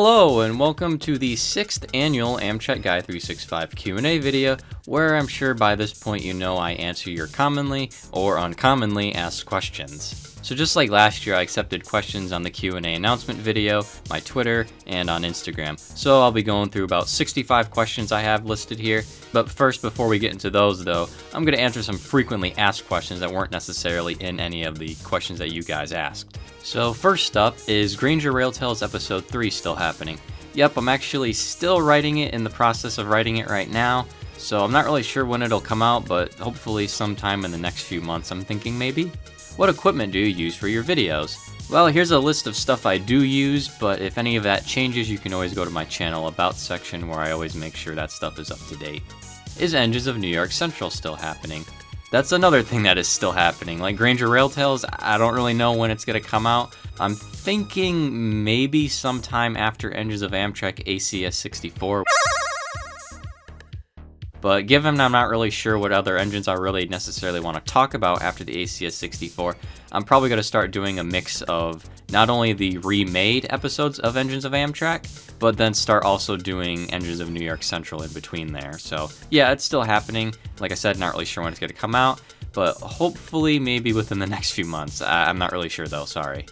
Hello and welcome to the 6th annual AmtrakGuy365 Q&A video, where I'm sure by this point you know I answer your commonly or uncommonly asked questions. So just like last year, I accepted questions on the Q&A announcement video, my Twitter, and on Instagram. So I'll be going through about 65 questions I have listed here. But first, before we get into those though, I'm going to answer some frequently asked questions that weren't necessarily in any of the questions that you guys asked. So first up, is Grainger Railtales episode 3 still happening? Yep, I'm actually still writing it, in the process of writing it right now. So I'm not really sure when it'll come out, but hopefully sometime in the next few months, I'm thinking maybe. What equipment do you use for your videos? Well, here's a list of stuff I do use, but if any of that changes, you can always go to my channel About section, where I always make sure that stuff is up to date. Is Engines of New York Central still happening? That's another thing that is still happening. Like Grainger Railtales, I don't really know when it's going to come out. I'm thinking maybe sometime after Engines of Amtrak ACS 64. But given I'm not really sure what other engines I really necessarily want to talk about after the ACS 64, I'm probably going to start doing a mix of not only the remade episodes of Engines of Amtrak, but then start also doing Engines of New York Central in between there. So yeah, it's still happening. Like I said, not really sure when it's going to come out, but hopefully maybe within the next few months. I'm not really sure though, sorry.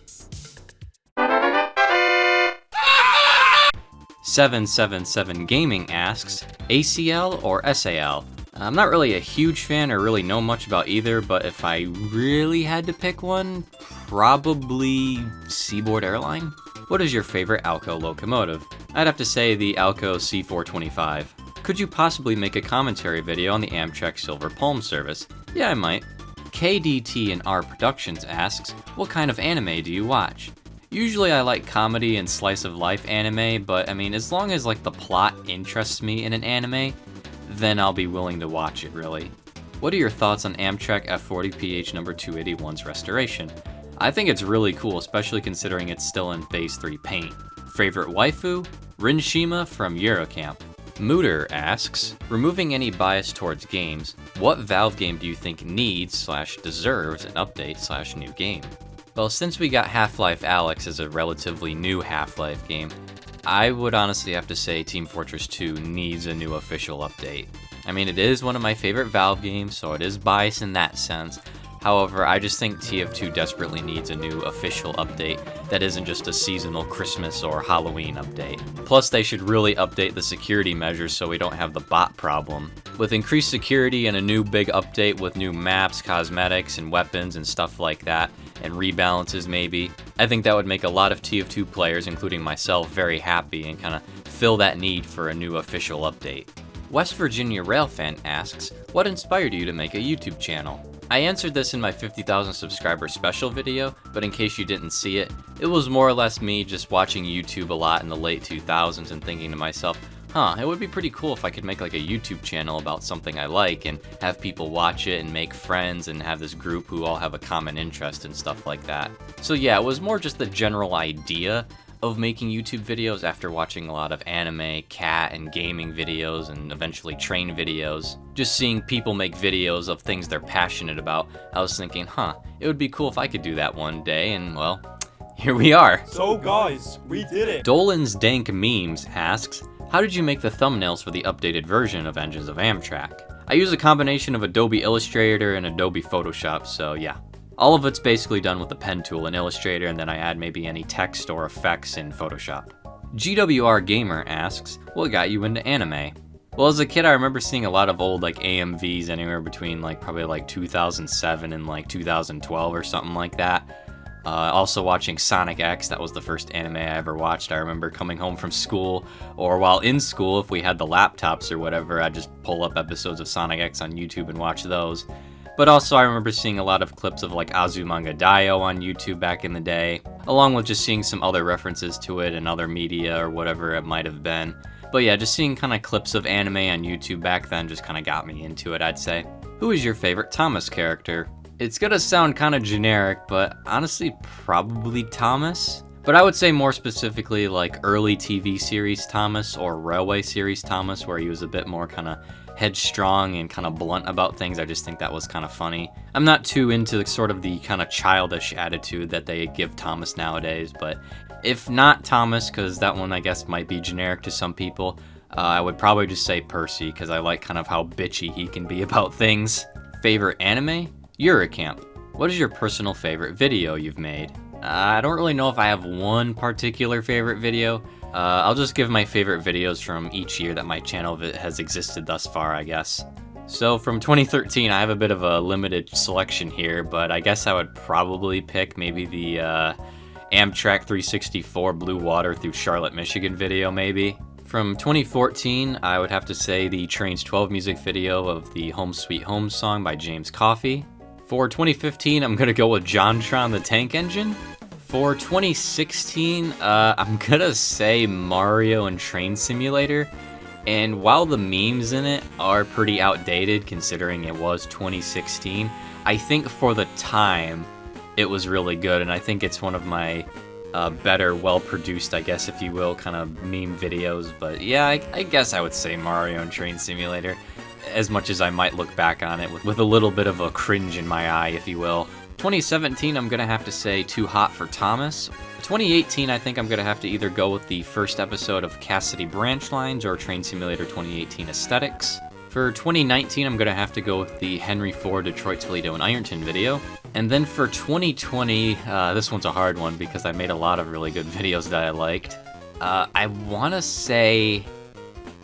777 Gaming asks, ACL or SAL? I'm not really a huge fan or really know much about either, but if I really had to pick one, probably Seaboard Airline? What is your favorite Alco locomotive? I'd have to say the Alco C425. Could you possibly make a commentary video on the Amtrak Silver Palm service? Yeah, I might. KDT and R Productions asks, what kind of anime do you watch? Usually I like comedy and slice of life anime, but I mean, as long as like the plot interests me in an anime, then I'll be willing to watch it really. What are your thoughts on Amtrak F40PH number 281's restoration? I think it's really cool, especially considering it's still in phase 3 paint. Favorite waifu? Rinshima from Eurocamp. Mooter asks, removing any bias towards games, what Valve game do you think needs/deserves an update/new game? Well, since we got Half-Life Alyx as a relatively new Half-Life game, I would honestly have to say Team Fortress 2 needs a new official update. I mean, it is one of my favorite Valve games, so it is biased in that sense. However, I just think TF2 desperately needs a new official update that isn't just a seasonal Christmas or Halloween update. Plus, they should really update the security measures so we don't have the bot problem. With increased security and a new big update with new maps, cosmetics, and weapons and stuff like that, and rebalances maybe, I think that would make a lot of TF2 players, including myself, very happy and kind of fill that need for a new official update. West Virginia Railfan asks, what inspired you to make a YouTube channel? I answered this in my 50,000 subscriber special video, but in case you didn't see it, it was more or less me just watching YouTube a lot in the late 2000s and thinking to myself, it would be pretty cool if I could make like a YouTube channel about something I like and have people watch it and make friends and have this group who all have a common interest and stuff like that. So yeah, it was more just the general idea of making YouTube videos after watching a lot of anime, cat, and gaming videos, and eventually train videos. Just seeing people make videos of things they're passionate about, I was thinking, it would be cool if I could do that one day, and well, here we are. So guys, we did it! Dolan's Dank Memes asks, how did you make the thumbnails for the updated version of Engines of Amtrak? I use a combination of Adobe Illustrator and Adobe Photoshop, so yeah. All of it's basically done with the pen tool in Illustrator, and then I add maybe any text or effects in Photoshop. GWR Gamer asks, what got you into anime? Well, as a kid, I remember seeing a lot of old like AMVs anywhere between probably 2007 and 2012 or something like that. Also watching Sonic X, that was the first anime I ever watched. I remember coming home from school, or while in school, if we had the laptops or whatever, I'd just pull up episodes of Sonic X on YouTube and watch those. But also I remember seeing a lot of clips of Azumanga Daioh on YouTube back in the day, along with just seeing some other references to it and other media or whatever it might have been. But yeah, just seeing kind of clips of anime on YouTube back then just kind of got me into it, I'd say. Who is your favorite Thomas character? It's gonna sound kind of generic, but honestly probably Thomas. But I would say more specifically early TV series Thomas or Railway series Thomas, where he was a bit more kind of headstrong and kind of blunt about things. I just think that was kind of funny. I'm not too into sort of the kind of childish attitude that they give Thomas nowadays, but if not Thomas, because that one I guess might be generic to some people, I would probably just say Percy, because I like kind of how bitchy he can be about things. Favorite anime? Eurocamp. What is your personal favorite video you've made? I don't really know if I have one particular favorite video. I'll just give my favorite videos from each year that my channel has existed thus far, I guess. So from 2013, I have a bit of a limited selection here, but I guess I would probably pick maybe the AmtrakGuy365's Blue Water through Charlotte, Michigan video, maybe. From 2014, I would have to say the Trains 12 music video of the Home Sweet Home song by James Coffey. For 2015, I'm gonna go with JonTron the Tank Engine. For 2016, I'm gonna say Mario and Train Simulator. And while the memes in it are pretty outdated considering it was 2016, I think for the time it was really good, and I think it's one of my better, well-produced, I guess, if you will, kind of meme videos. But yeah, I guess I would say Mario and Train Simulator, as much as I might look back on it with a little bit of a cringe in my eye, if you will. 2017, I'm gonna have to say Too Hot for Thomas. 2018, I think I'm gonna have to either go with the first episode of Cassidy Branch Lines or Train Simulator 2018 Aesthetics. For 2019, I'm gonna have to go with the Henry Ford, Detroit, Toledo, and Ironton video. And then for 2020, this one's a hard one because I made a lot of really good videos that I liked. I wanna say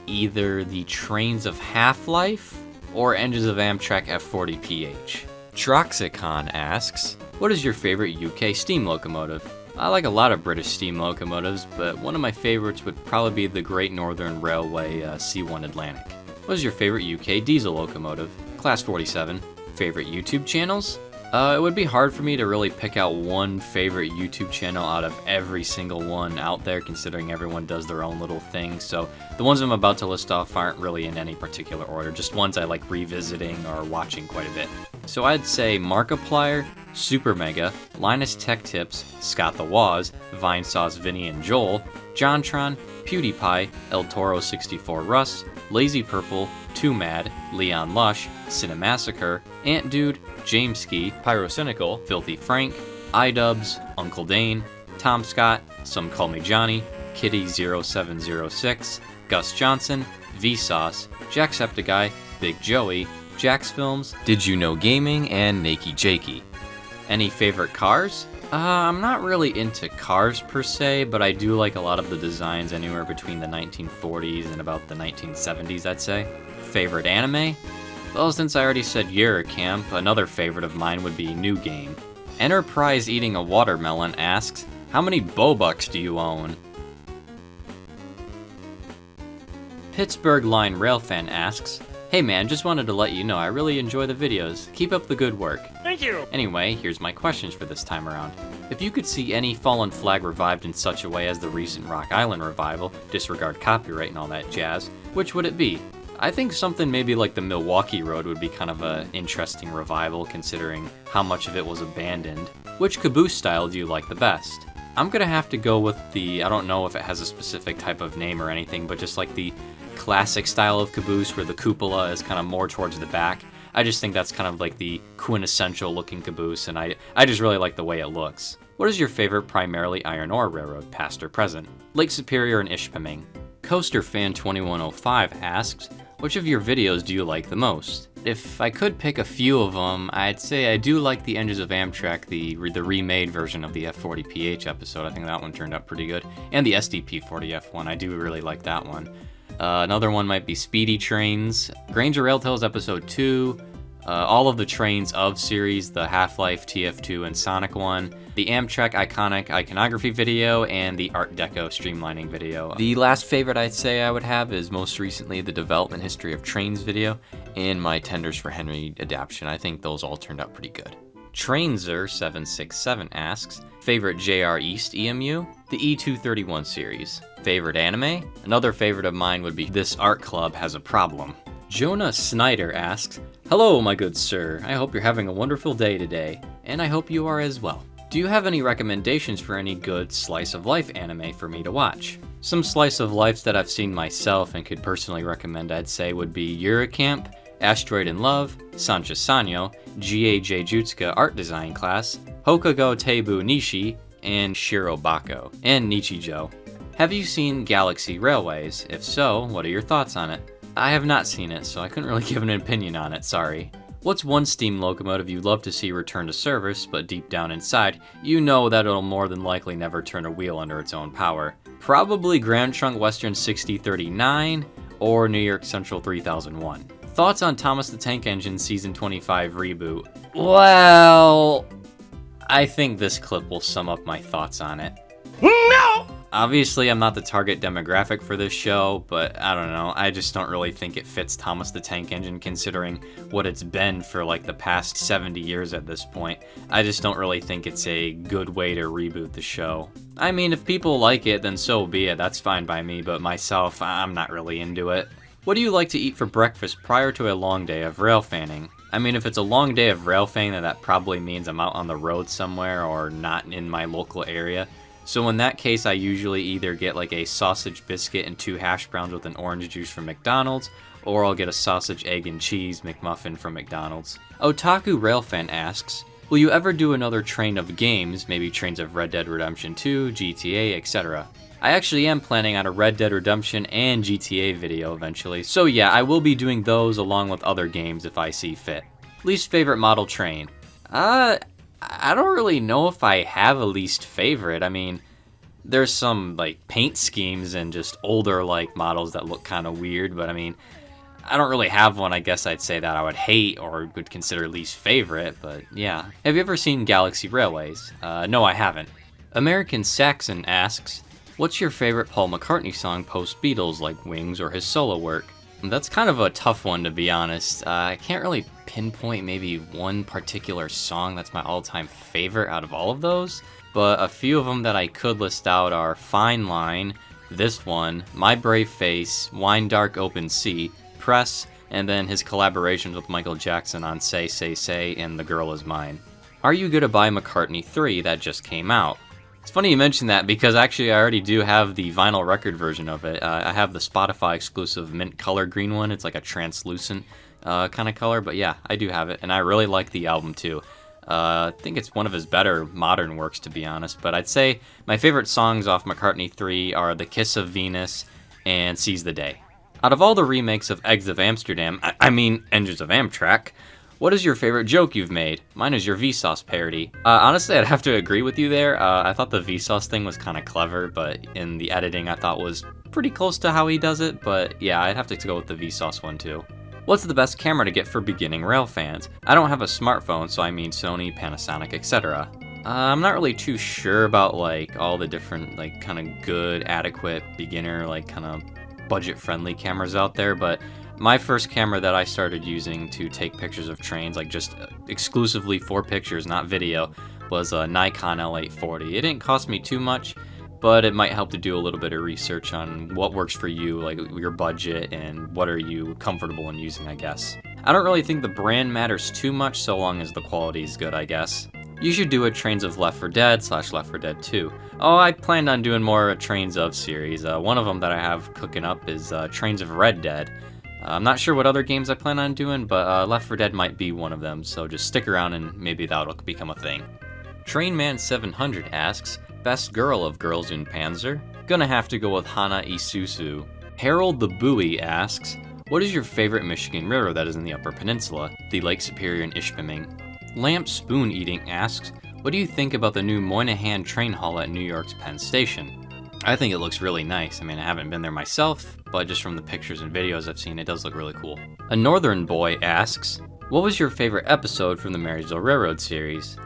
either the Trains of Half-Life or Engines of Amtrak F40PH. Troxicon asks, what is your favorite UK steam locomotive? I like a lot of British steam locomotives, but one of my favorites would probably be the Great Northern Railway C1 Atlantic. What is your favorite UK diesel locomotive? Class 47. Favorite YouTube channels? It would be hard for me to really pick out one favorite YouTube channel out of every single one out there, considering everyone does their own little thing. So the ones I'm about to list off aren't really in any particular order, just ones I like revisiting or watching quite a bit. So I'd say Markiplier, Super Mega, Linus Tech Tips, Scott the Waz, Vinesauce Vinny and Joel, JonTron, PewDiePie, El Toro 64 Russ, Lazy Purple, Too Mad, Leon Lush, Cinemassacre, Ant Dude, Jameski, Pyrocynical, Filthy Frank, iDubbbz, Uncle Dane, Tom Scott, Some Call Me Johnny, Kitty0706, Gus Johnson, Vsauce, Jacksepticeye, Big Joey, Jax Films, Did You Know Gaming, and Nakey Jakey. Any favorite cars? I'm not really into cars per se, but I do like a lot of the designs anywhere between the 1940s and about the 1970s, I'd say. Favorite anime? Well, since I already said Eurocamp, another favorite of mine would be New Game. Enterprise Eating a Watermelon asks, how many Bobucks do you own? Pittsburgh Line Railfan asks, hey man, just wanted to let you know I really enjoy the videos. Keep up the good work. Thank you! Anyway, here's my questions for this time around. If you could see any fallen flag revived in such a way as the recent Rock Island revival, disregard copyright and all that jazz, which would it be? I think something maybe like the Milwaukee Road would be kind of an interesting revival considering how much of it was abandoned. Which Caboose style do you like the best? I'm gonna have to go with the, I don't know if it has a specific type of name or anything, but just like the classic style of Caboose where the cupola is kind of more towards the back. I just think that's kind of like the quintessential looking Caboose, and I just really like the way it looks. What is your favorite primarily iron ore railroad, past or present? Lake Superior and Ishpeming. Coaster Fan 2105 asks, which of your videos do you like the most? If I could pick a few of them, I'd say I do like the Engines of Amtrak, the remade version of the F40PH episode. I think that one turned out pretty good. And the SDP40F one, I do really like that one. Another one might be Speedy Trains, Grainger Rail Tales Episode 2, all of the Trains of series, the Half-Life, TF2, and Sonic one, the Amtrak Iconic Iconography video, and the Art Deco Streamlining video. The last favorite I'd say I would have is most recently the Development History of Trains video, and my Tenders for Henry adaptation. I think those all turned out pretty good. Trainzer767 asks, favorite JR East EMU? The E231 series. Favorite anime? Another favorite of mine would be This Art Club Has a Problem. Jonah Snyder asks, hello my good sir, I hope you're having a wonderful day today, and I hope you are as well. Do you have any recommendations for any good slice of life anime for me to watch? Some slice of life that I've seen myself and could personally recommend, I'd say, would be Eurocamp, Asteroid in Love, Sancha Sanyo, G.A.J. Jutsuka Art Design Class, Hokugo Teibu Nishi, and Shiro Bako, and Nichijo. Have you seen Galaxy Railways? If so, what are your thoughts on it? I have not seen it, so I couldn't really give an opinion on it, sorry. What's one steam locomotive you'd love to see return to service, but deep down inside, you know that it'll more than likely never turn a wheel under its own power? Probably Grand Trunk Western 6039 or New York Central 3001. Thoughts on Thomas the Tank Engine Season 25 Reboot? Well, I think this clip will sum up my thoughts on it. No! Obviously, I'm not the target demographic for this show, but I don't know, I just don't really think it fits Thomas the Tank Engine considering what it's been for like the past 70 years at this point. I just don't really think it's a good way to reboot the show. I mean, if people like it, then so be it, that's fine by me, but myself, I'm not really into it. What do you like to eat for breakfast prior to a long day of railfanning? I mean, if it's a long day of railfanning, then that probably means I'm out on the road somewhere or not in my local area. So in that case, I usually either get like a sausage biscuit and 2 hash browns with an orange juice from McDonald's, or I'll get a sausage, egg, and cheese McMuffin from McDonald's. Otaku Railfan asks, will you ever do another train of games, maybe trains of Red Dead Redemption 2, GTA, etc.? I actually am planning on a Red Dead Redemption and GTA video eventually, so yeah, I will be doing those along with other games if I see fit. Least favorite model train? I don't really know if I have a least favorite. I mean, there's some like paint schemes and just older like models that look kind of weird, but I mean, I don't really have one I guess I'd say that I would hate or would consider least favorite, but yeah. Have you ever seen Galaxy Railways? No, I haven't. American Saxon asks, what's your favorite Paul McCartney song post Beatles, like Wings or his solo work? That's kind of a tough one, to be honest. I can't really pinpoint maybe one particular song that's my all-time favorite out of all of those, but a few of them that I could list out are Fine Line, this one, My Brave Face, Wine Dark Open Sea, Press, and then his collaborations with Michael Jackson on Say Say Say and The Girl Is Mine. Are You Gonna Buy McCartney 3 that just came out? It's funny you mention that because actually I already do have the vinyl record version of it. I have the Spotify exclusive mint color green one. It's like a translucent kind of color, but yeah, I do have it, and I really like the album too. I think it's one of his better modern works, to be honest, but I'd say my favorite songs off McCartney 3 are The Kiss of Venus and Seize the Day. Out of all the remakes of Eggs of Amsterdam, I mean Engines of Amtrak, what is your favorite joke you've made? Mine is your Vsauce parody. Honestly, I'd have to agree with you there. I thought the Vsauce thing was kind of clever, but in the editing I thought was pretty close to how he does it, but yeah, I'd have to go with the Vsauce one too. What's the best camera to get for beginning rail fans? I don't have a smartphone, so I mean Sony, Panasonic, etc. I'm not really too sure about like all the different like kind of good, adequate, beginner, like kind of budget-friendly cameras out there, but my first camera that I started using to take pictures of trains, like just exclusively for pictures, not video, was a Nikon L840. It didn't cost me too much, but it might help to do a little bit of research on what works for you, like your budget, and what are you comfortable in using, I guess. I don't really think the brand matters too much so long as the quality is good, I guess. You should do a Trains of Left 4 Dead / Left 4 Dead 2. Oh, I planned on doing more Trains of series. One of them that I have cooking up is Trains of Red Dead. I'm not sure what other games I plan on doing, but Left 4 Dead might be one of them, so just stick around and maybe that'll become a thing. Trainman700 asks, best girl of Girls in Panzer? Gonna have to go with Hana Isuzu. Harold the Bowie asks, what is your favorite Michigan railroad that is in the Upper Peninsula? The Lake Superior and Ishpeming. Lamp Spoon Eating asks, what do you think about the new Moynihan train hall at New York's Penn Station? I think it looks really nice. I mean, I haven't been there myself, but just from the pictures and videos I've seen, it does look really cool. A Northern Boy asks, what was your favorite episode from the Marysville Railroad series?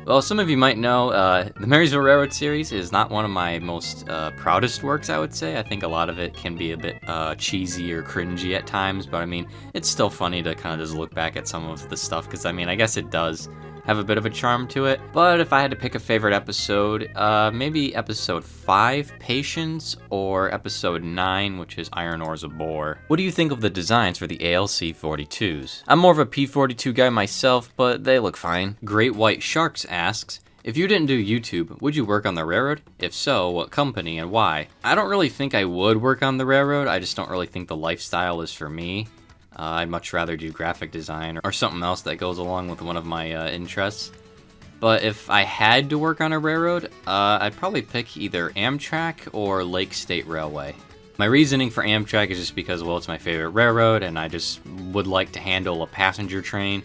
Well, some of you might know, the Marysville Railroad series is not one of my most proudest works, I would say. I think a lot of it can be a bit cheesy or cringy at times, but I mean, it's still funny to kind of just look back at some of the stuff, because I mean, I guess it does have a bit of a charm to it. But if I had to pick a favorite episode, maybe episode 5, Patience, or episode 9, which is Iron Ores of Bore. What do you think of the designs for the ALC 42s? I'm more of a P42 guy myself, but they look fine. Great White Sharks asks, If you didn't do YouTube, would you work on the railroad? If so, what company and why? I don't really think I would work on the railroad, I just don't really think the lifestyle is for me. I'd much rather do graphic design or something else that goes along with one of my interests. But if I had to work on a railroad, I'd probably pick either Amtrak or Lake State Railway. My reasoning for Amtrak is just because, well, it's my favorite railroad and I just would like to handle a passenger train.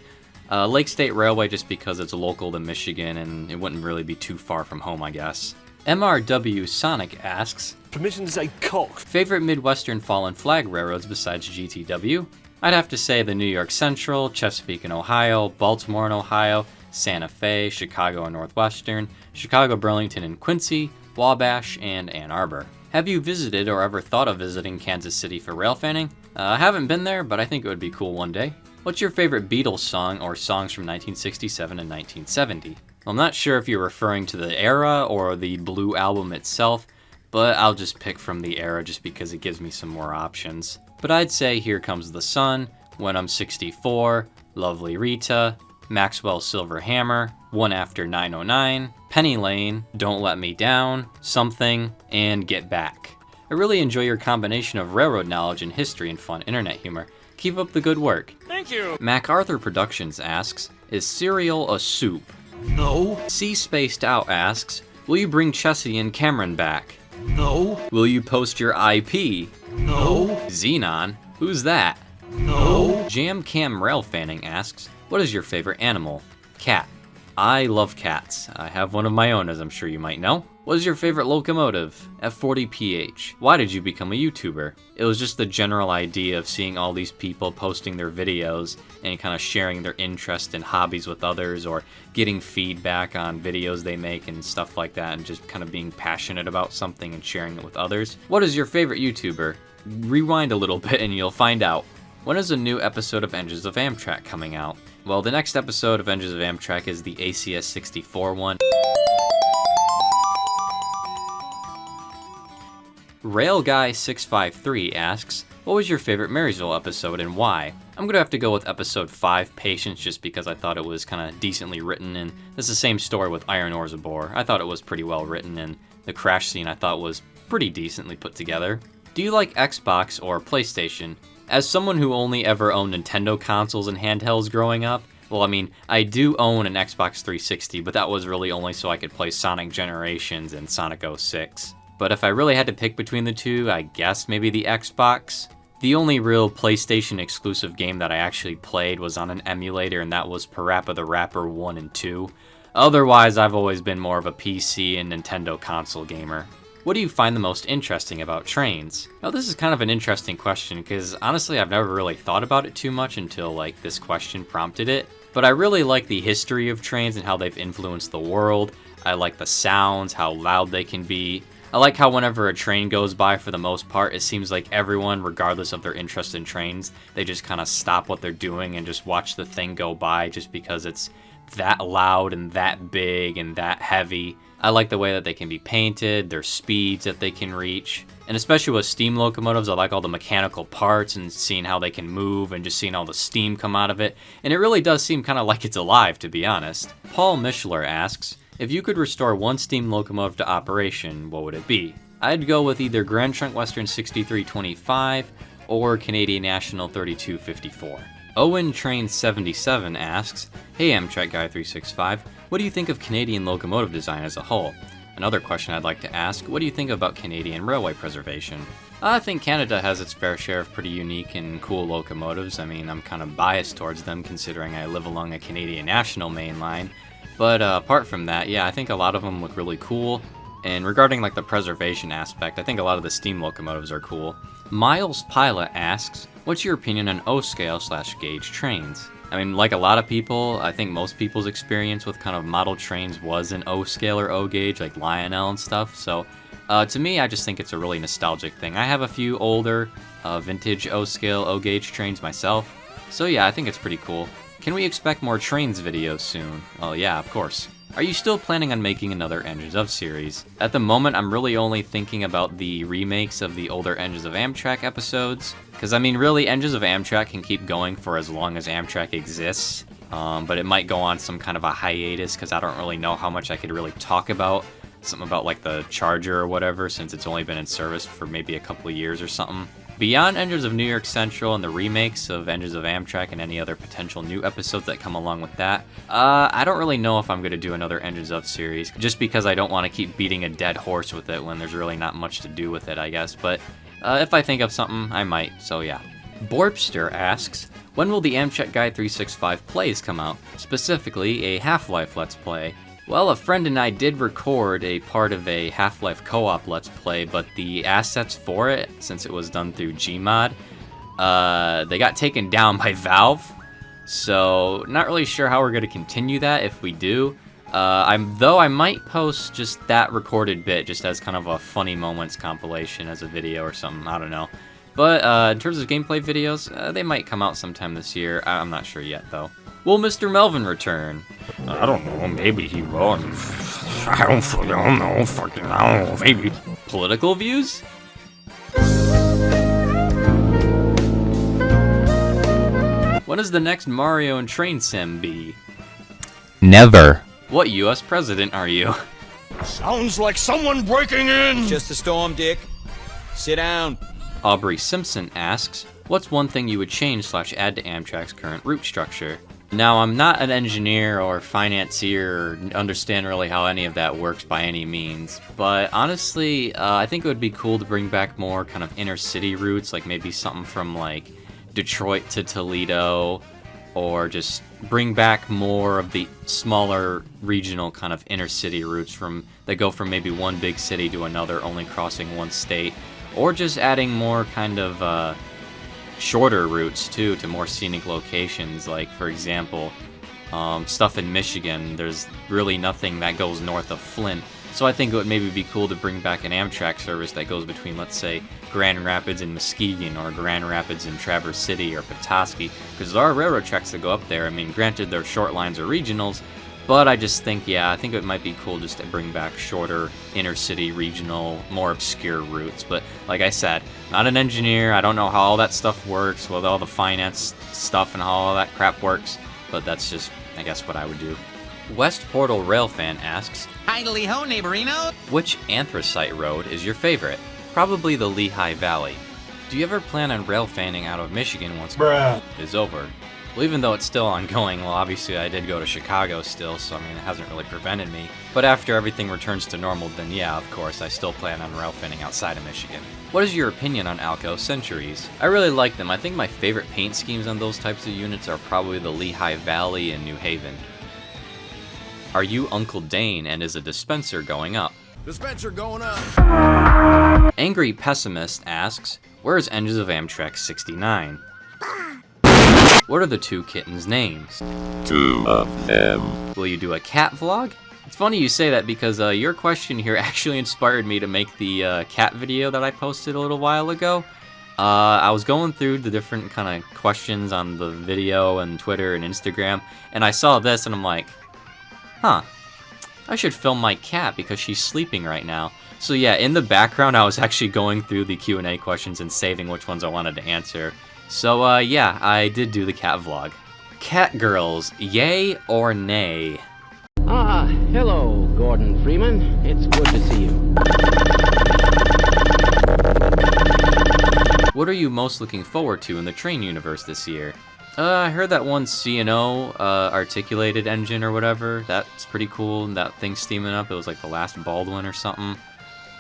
Lake State Railway just because it's local to Michigan and it wouldn't really be too far from home, I guess. MRW Sonic asks, Permission to say cock. favorite Midwestern fallen flag railroads besides GTW? I'd have to say the New York Central, Chesapeake and Ohio, Baltimore and Ohio, Santa Fe, Chicago and Northwestern, Chicago, Burlington and Quincy, Wabash, and Ann Arbor. Have you visited or ever thought of visiting Kansas City for railfanning? I haven't been there, but I think it would be cool one day. What's your favorite Beatles song or songs from 1967 and 1970? I'm not sure if you're referring to the era or the Blue Album itself, but I'll just pick from the era just because it gives me some more options. But I'd say Here Comes the Sun, When I'm 64, Lovely Rita, Maxwell's Silver Hammer, One After 909, Penny Lane, Don't Let Me Down, Something, and Get Back. I really enjoy your combination of railroad knowledge and history and fun internet humor. Keep up the good work. Thank you. MacArthur Productions asks, is cereal a soup? No. C Spaced Out asks, will you bring Chessie and Cameron back? No. Will you post your IP? No. Xenon, who's that? No. Jam Cam Railfanning asks, what is your favorite animal? Cat. I love cats. I have one of my own, as I'm sure you might know. What is your favorite locomotive? F40PH. Why did you become a YouTuber? It was just the general idea of seeing all these people posting their videos and kind of sharing their interest and hobbies with others or getting feedback on videos they make and stuff like that and just kind of being passionate about something and sharing it with others. What is your favorite YouTuber? Rewind a little bit and you'll find out. When is a new episode of Engines of Amtrak coming out? Well, the next episode of Engines of Amtrak is the ACS 64 one. RailGuy365's asks, what was your favorite Marysville episode and why? I'm gonna have to go with episode 5, Patience, just because I thought it was kind of decently written, and it's the same story with Iron Ores of Bore. I thought it was pretty well written, and the crash scene I thought was pretty decently put together. Do you like Xbox or PlayStation? As someone who only ever owned Nintendo consoles and handhelds growing up, well, I mean, I do own an Xbox 360, but that was really only so I could play Sonic Generations and Sonic 06. But if I really had to pick between the two, I guess maybe the Xbox. The only real PlayStation exclusive game that I actually played was on an emulator, and that was Parappa the Rapper 1 and 2. Otherwise, I've always been more of a PC and Nintendo console gamer. What do you find the most interesting about trains? Now, this is kind of an interesting question because honestly, I've never really thought about it too much until like this question prompted it. But I really like the history of trains and how they've influenced the world. I like the sounds, how loud they can be. I like how whenever a train goes by, for the most part, it seems like everyone, regardless of their interest in trains, they just kind of stop what they're doing and just watch the thing go by just because it's that loud and that big and that heavy. I like the way that they can be painted, their speeds that they can reach. And especially with steam locomotives, I like all the mechanical parts and seeing how they can move and just seeing all the steam come out of it. And it really does seem kind of like it's alive, to be honest. Paul Mishler asks, if you could restore one steam locomotive to operation, what would it be? I'd go with either Grand Trunk Western 6325 or Canadian National 3254. Owen Train 77 asks, hey AmtrakGuy365, what do you think of Canadian locomotive design as a whole? Another question I'd like to ask, what do you think about Canadian railway preservation? I think Canada has its fair share of pretty unique and cool locomotives. I mean, I'm kind of biased towards them considering I live along a Canadian National main line. But apart from that, yeah, I think a lot of them look really cool. And regarding like the preservation aspect, I think a lot of the steam locomotives are cool. Miles Pilot asks, what's your opinion on O-scale/gauge trains? I mean, like a lot of people, I think most people's experience with kind of model trains was an O-scale or O-gauge, like Lionel and stuff. So to me, I just think it's a really nostalgic thing. I have a few older vintage O-scale, O-gauge trains myself. So yeah, I think it's pretty cool. Can we expect more trains videos soon? Oh yeah, of course. Are you still planning on making another Engines of series? At the moment, I'm really only thinking about the remakes of the older Engines of Amtrak episodes. Because I mean, really, Engines of Amtrak can keep going for as long as Amtrak exists. but it might go on some kind of a hiatus because I don't really know how much I could really talk about. Something about like the Charger or whatever, since it's only been in service for maybe a couple of years or something. Beyond Engines of New York Central and the remakes of Engines of Amtrak and any other potential new episodes that come along with that, I don't really know if I'm going to do another Engines of series, just because I don't want to keep beating a dead horse with it when there's really not much to do with it, I guess. But if I think of something, I might, so yeah. Borpster asks, when will the AmtrakGuy365 plays come out? Specifically, a Half-Life Let's Play. Well, a friend and I did record a part of a Half-Life co-op Let's Play, but the assets for it, since it was done through Gmod, they got taken down by Valve, so not really sure how we're going to continue that if we do. Though I might post just that recorded bit just as kind of a funny moments compilation as a video or something, I don't know. But in terms of gameplay videos, they might come out sometime this year. I'm not sure yet, though. Will Mr. Melvin return? I don't know, maybe he will. I don't know, maybe. Political views? When does the next Mario and Train Sim be? Never. What US president are you? Sounds like someone breaking in! Just a storm, Dick. Sit down. Aubrey Simpson asks, what's one thing you would change/add to Amtrak's current route structure? Now, I'm not an engineer or financier or understand really how any of that works by any means, but honestly, I think it would be cool to bring back more kind of inner city routes, like maybe something from like Detroit to Toledo, or just bring back more of the smaller regional kind of inner city routes that go from maybe one big city to another, only crossing one state, or just adding more kind of shorter routes too to more scenic locations. Like for example, stuff in Michigan, there's really nothing that goes north of Flint, so I think it would maybe be cool to bring back an Amtrak service that goes between, let's say, Grand Rapids and Muskegon, or Grand Rapids and Traverse City or Petoskey, because there are railroad tracks that go up there. I mean, granted, they're short lines or regionals, but I just think, yeah, I think it might be cool just to bring back shorter inner city, regional, more obscure routes. But like I said, not an engineer, I don't know how all that stuff works, with all the finance stuff and how all that crap works, but that's just, I guess, what I would do. West Portal Railfan asks, Idly ho, neighborino. which anthracite road is your favorite? Probably the Lehigh Valley. Do you ever plan on railfanning out of Michigan once it is over? Well, even though it's still ongoing, well, obviously I did go to Chicago still, so I mean, it hasn't really prevented me. But after everything returns to normal, then yeah, of course, I still plan on railfanning outside of Michigan. What is your opinion on Alco Centuries? I really like them. I think my favorite paint schemes on those types of units are probably the Lehigh Valley and New Haven. Are you Uncle Dane, and is a dispenser going up? Dispenser going up! Angry Pessimist asks, where is Engines of Amtrak 69? What are the two kittens' names? Two of them. Will you do a cat vlog? It's funny you say that because your question here actually inspired me to make the cat video that I posted a little while ago. I was going through the different kind of questions on the video and Twitter and Instagram, and I saw this and I'm like, huh, I should film my cat because she's sleeping right now. So yeah, in the background I was actually going through the Q&A questions and saving which ones I wanted to answer. So yeah, I did do the cat vlog. Cat girls, yay or nay? Ah, hello, Gordon Freeman. It's good to see you. What are you most looking forward to in the train universe this year? I heard that one Senoue articulated engine or whatever. That's pretty cool. That thing's steaming up. It was like the last Baldwin or something.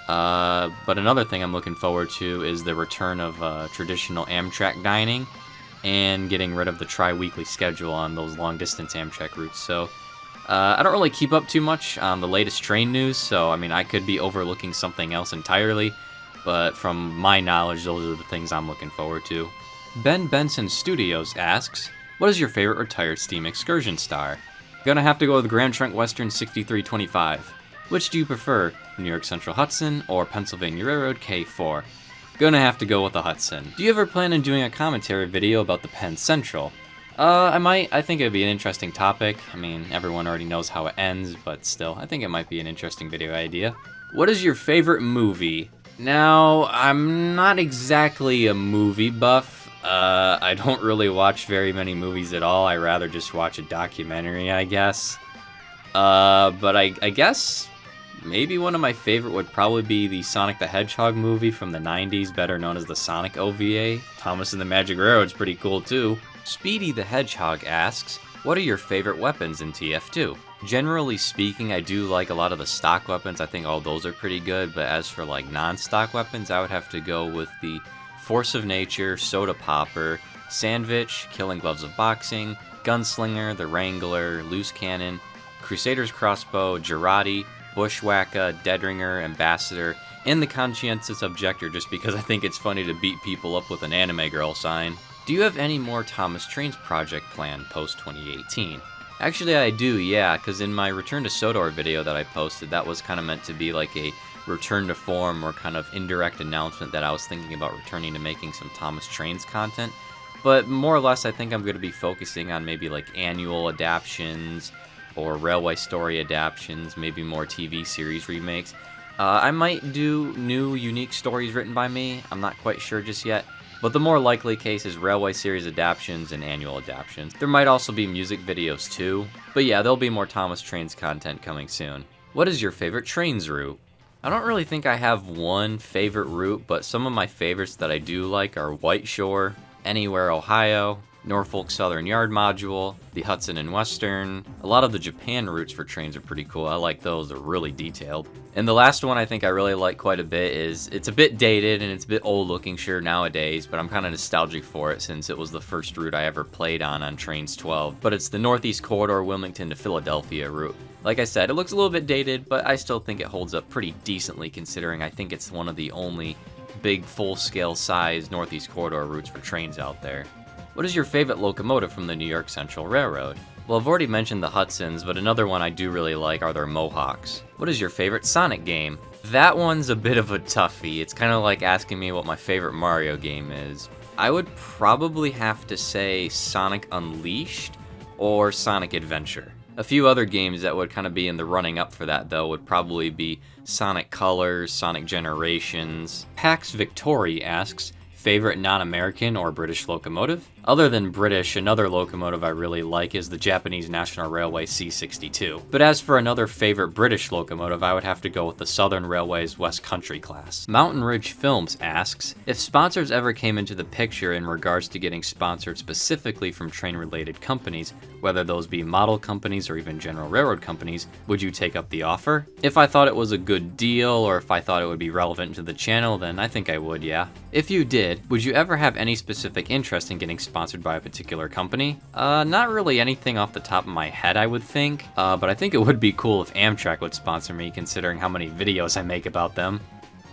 But another thing I'm looking forward to is the return of traditional Amtrak dining and getting rid of the tri-weekly schedule on those long-distance Amtrak routes. So I don't really keep up too much on the latest train news, so I mean, I could be overlooking something else entirely, but from my knowledge, those are the things I'm looking forward to. Ben Benson Studios asks, what is your favorite retired Steam Excursion star? Gonna have to go with Grand Trunk Western 6325. Which do you prefer, New York Central Hudson or Pennsylvania Railroad K4? Gonna have to go with the Hudson. Do you ever plan on doing a commentary video about the Penn Central? I might. I think it'd be an interesting topic. I mean, everyone already knows how it ends, but still, I think it might be an interesting video idea. What is your favorite movie? Now, I'm not exactly a movie buff. I don't really watch very many movies at all. I rather just watch a documentary, I guess. But I guess maybe one of my favorite would probably be the Sonic the Hedgehog movie from the 90s, better known as the Sonic OVA. Thomas and the Magic Railroad's pretty cool too. Speedy the Hedgehog asks, what are your favorite weapons in TF2? Generally speaking, I do like a lot of the stock weapons. I think all those are pretty good, but as for like non-stock weapons, I would have to go with the Force of Nature, Soda Popper, Sandwich, Killing Gloves of Boxing, Gunslinger, the Wrangler, Loose Cannon, Crusader's Crossbow, Girardi, Bushwhacker, Deadringer, Ambassador, and the Conscientious Objector, just because I think it's funny to beat people up with an anime girl sign. Do you have any more Thomas Trains project planned post-2018? Actually, I do, yeah, because in my Return to Sodor video that I posted, that was kind of meant to be like a return to form or kind of indirect announcement that I was thinking about returning to making some Thomas Trains content. But more or less, I think I'm going to be focusing on maybe like annual adaptions or railway story adaptions, maybe more TV series remakes. I might do new, unique stories written by me. I'm not quite sure just yet. But the more likely case is railway series adaptions and annual adaptions. There might also be music videos too. But yeah, there'll be more Thomas Trains content coming soon. What is your favorite trains route? I don't really think I have one favorite route, but some of my favorites that I do like are White Shore, Anywhere Ohio, Norfolk Southern Yard Module, the Hudson and Western. A lot of the Japan routes for trains are pretty cool. I like those, they're really detailed. And the last one I think I really like quite a bit is, it's a bit dated and it's a bit old looking sure nowadays, but I'm kind of nostalgic for it since it was the first route I ever played on Trains 12. But it's the Northeast Corridor Wilmington to Philadelphia route. Like I said, it looks a little bit dated, but I still think it holds up pretty decently considering I think it's one of the only big full-scale size Northeast Corridor routes for trains out there. What is your favorite locomotive from the New York Central Railroad? Well, I've already mentioned the Hudsons, but another one I do really like are their Mohawks. What is your favorite Sonic game? That one's a bit of a toughie. It's kind of like asking me what my favorite Mario game is. I would probably have to say Sonic Unleashed or Sonic Adventure. A few other games that would kind of be in the running up for that, though, would probably be Sonic Colors, Sonic Generations. Pax Victori asks, favorite non-American or British locomotive? Other than British, another locomotive I really like is the Japanese National Railway C62. But as for another favorite British locomotive, I would have to go with the Southern Railway's West Country class. Mountain Ridge Films asks, if sponsors ever came into the picture in regards to getting sponsored specifically from train-related companies, whether those be model companies or even general railroad companies, would you take up the offer? If I thought it was a good deal or if I thought it would be relevant to the channel, then I think I would, yeah. If you did, would you ever have any specific interest in getting sponsored by a particular company? Not really anything off the top of my head, I would think, but I think it would be cool if Amtrak would sponsor me considering how many videos I make about them.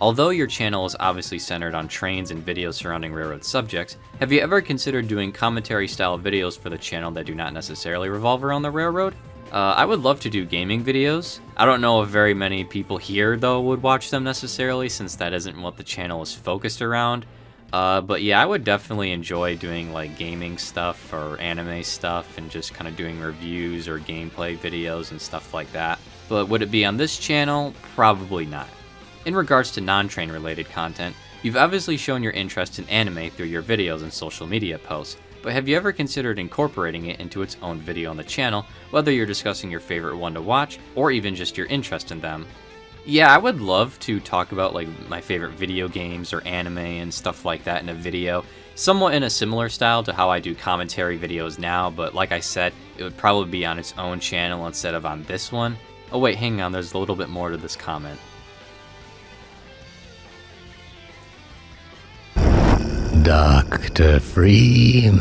Although your channel is obviously centered on trains and videos surrounding railroad subjects, have you ever considered doing commentary style videos for the channel that do not necessarily revolve around the railroad? I would love to do gaming videos. I don't know if very many people here though would watch them necessarily since that isn't what the channel is focused around. But yeah, I would definitely enjoy doing like gaming stuff or anime stuff and just kind of doing reviews or gameplay videos and stuff like that. But would it be on this channel? Probably not. In regards to non-train related content, you've obviously shown your interest in anime through your videos and social media posts, but have you ever considered incorporating it into its own video on the channel, whether you're discussing your favorite one to watch or even just your interest in them? Yeah, I would love to talk about like my favorite video games or anime and stuff like that in a video, somewhat in a similar style to how I do commentary videos now, but like I said, it would probably be on its own channel instead of on this one. Oh wait, hang on, there's a little bit more to this comment. Dr. Freeman,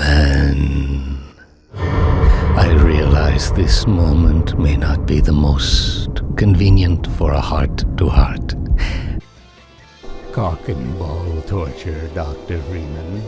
I realize this moment may not be the most convenient for a heart-to-heart. Cock and ball torture, Dr. Freeman.